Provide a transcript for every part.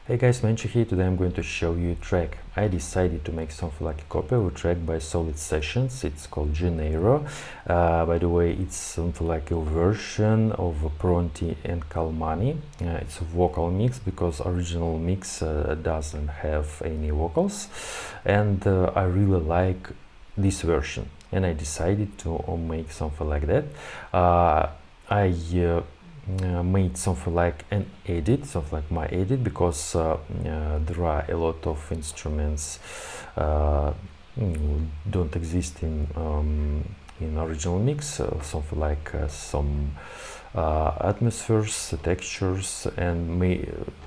Hey guys, Menchi here. Today I'm going to show you a track. I decided to make something like a copy of a track by Solid Sessions. It's called Janeiro. By the way, it's something like a version of Pronti and Kalmani. It's a vocal mix because original mix doesn't have any vocals, and I really like this version, and I decided to make something like that. I made something like an edit, something like my edit, because there are a lot of instruments don't exist in original mix, something like some atmospheres, textures, and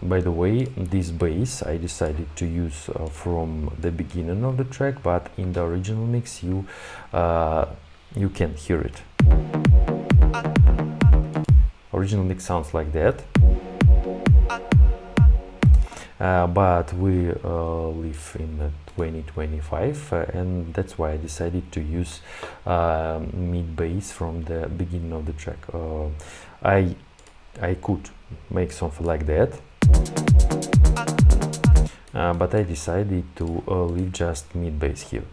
by the way, this bass I decided to use from the beginning of the track, but in the original mix you can hear it. Original mix sounds like that, but we live in 2025, and that's why I decided to use mid bass from the beginning of the track. I could make something like that, but I decided to leave just mid bass here.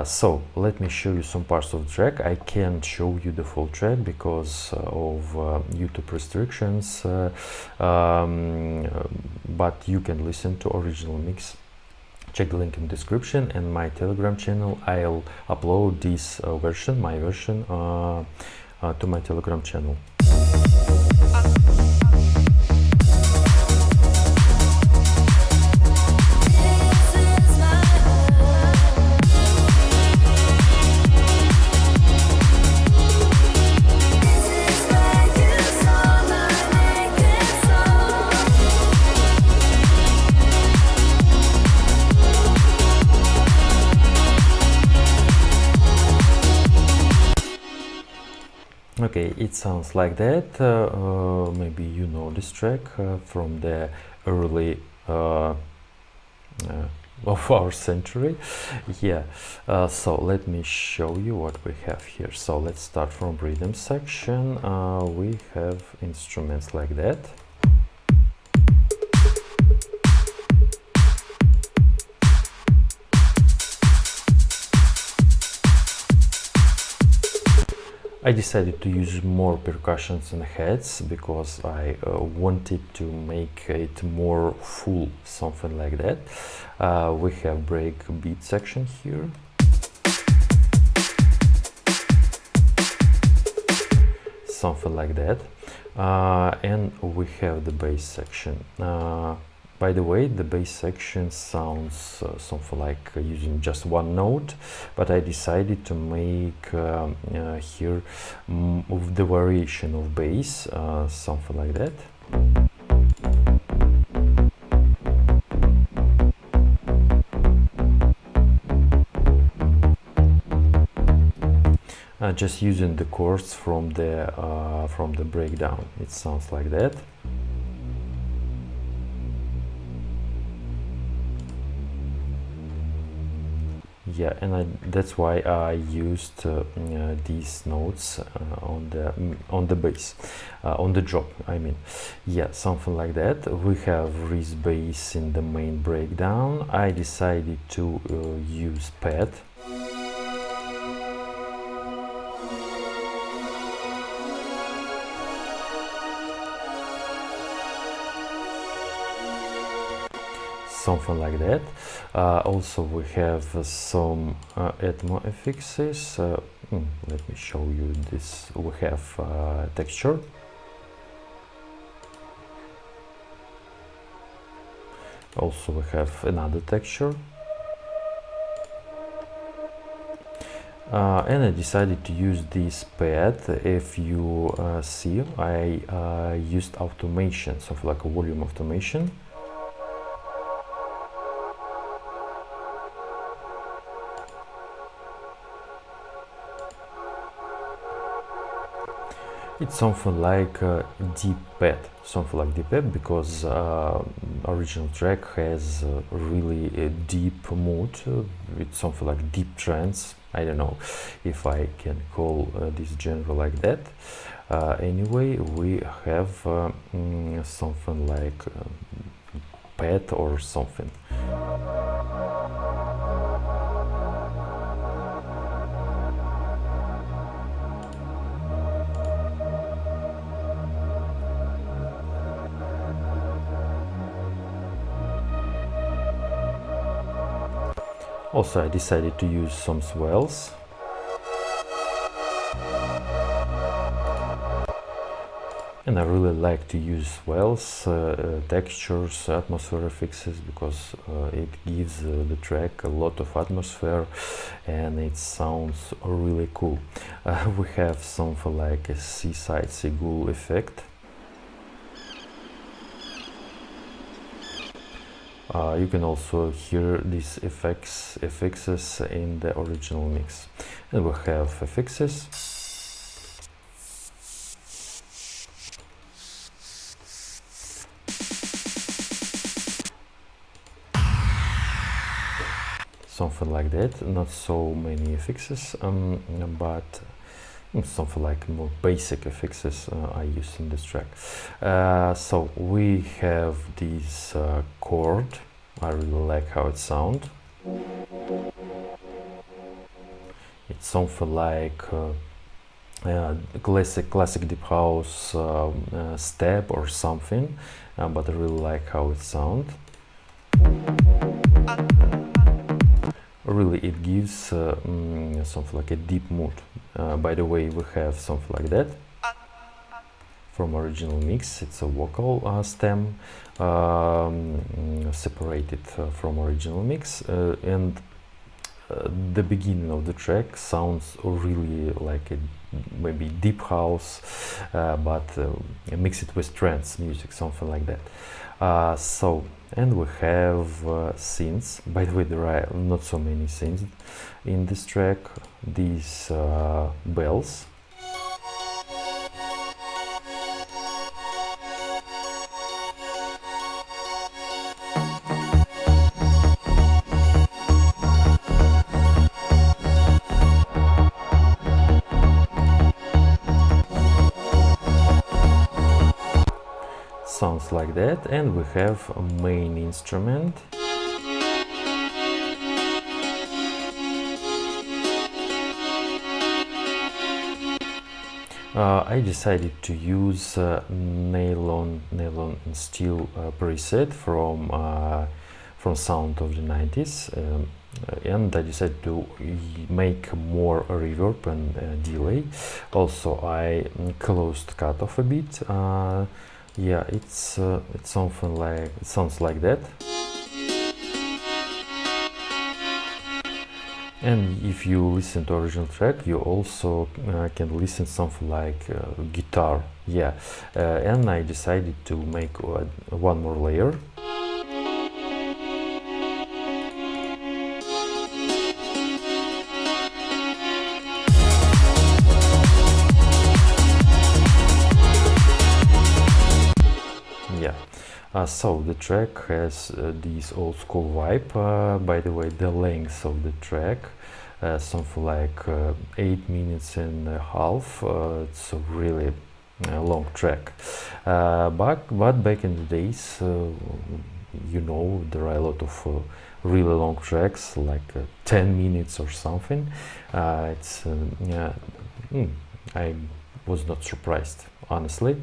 So let me show you some parts of the track. I can't show you the full track because of YouTube restrictions, but you can listen to original mix. Check the link in the description and my Telegram channel. I'll upload this version, my version, to my Telegram channel. Okay, it sounds like that. Maybe you know this track from the early of our century. Yeah, so let me show you what we have here. So let's start from rhythm section. We have instruments like that. I decided to use more percussions and heads because I wanted to make it more full, something like that. We have break beat section here. Something like that. And we have the bass section. By the way, the bass section sounds something like using just one note, but I decided to make here the variation of bass, something like that. Just using the chords from the breakdown, it sounds like that. Yeah, and that's why I used these notes on the bass, on the drop, I mean. Yeah, something like that. We have Riz bass in the main breakdown. I decided to use pad. Something like that. Also we have some Atmo effects. Let me show you this. We have texture. Also we have another texture. And I decided to use this pad. If you see, I used automation, something like a volume automation. It's something like deep pad, because original track has really a deep mood. It's something like deep trance. I don't know if I can call this genre like that. Anyway, we have something like pet or something. Also, I decided to use some swells. And I really like to use swells, textures, atmosphere effects, because it gives the track a lot of atmosphere and it sounds really cool. We have something like a seaside seagull effect. You can also hear these effects in the original mix. And we have effects. Something like that, not so many effects, but something like more basic effects I use in this track. So we have this chord. I really like how it sounds. It's something like classic deep house step or something, but I really like how it sounds. Really, it gives something like a deep mood. By the way, we have something like that from original mix. It's a vocal stem separated from original mix, and the beginning of the track sounds really like a maybe deep house, but mix it with trance music, something like that. And we have synths. By the way, there are not so many synths in this track. These bells. Sounds like that, and we have a main instrument. I decided to use nylon and steel preset from Sound of the 90s, and I decided to make more reverb and delay. Also, I closed cutoff a bit. Yeah, it's something like, it sounds like that. And if you listen to original track, you also can listen something like guitar. Yeah, and I decided to make one more layer. So the track has this old school vibe. By the way, the length of the track, something like 8 minutes and a half. It's a really long track. But back in the days, you know, there are a lot of really long tracks, like 10 minutes or something. I was not surprised, honestly.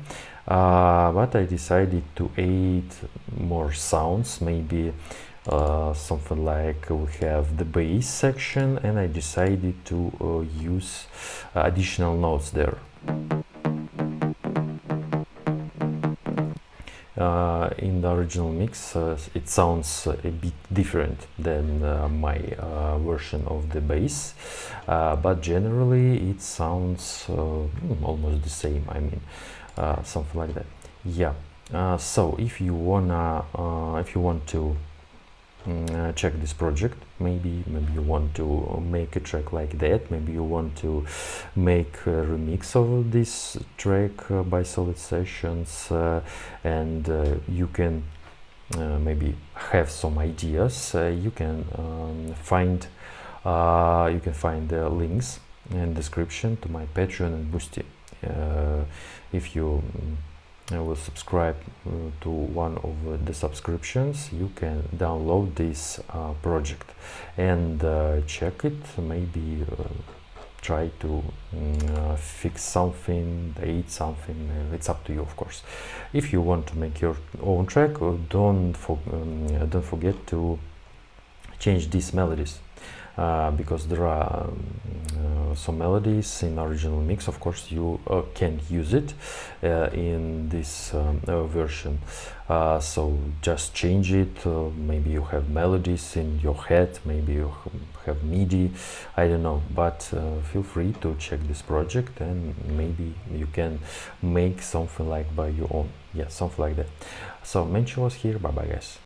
But I decided to add more sounds, maybe something like we have the bass section, and I decided to use additional notes there. In the original mix, it sounds a bit different than my version of the bass, but generally it sounds almost the same. I mean, something like that. Yeah. So if you want to check this project, maybe you want to make a track like that, maybe you want to make a remix of this track by Solid Sessions, and you can maybe have some ideas. You can find the links in description to my Patreon and Boosty. If you will subscribe to one of the subscriptions, you can download this project and check it, maybe try to fix something, edit something. It's up to you, of course. If you want to make your own track, don't forget to change these melodies, because there are some melodies in original mix. Of course, you can't use it in this version, so just change it. Maybe you have melodies in your head, maybe you have MIDI, I don't know, but feel free to check this project and maybe you can make something like by your own, yeah, something like that. So Mencho was here. Bye bye, guys.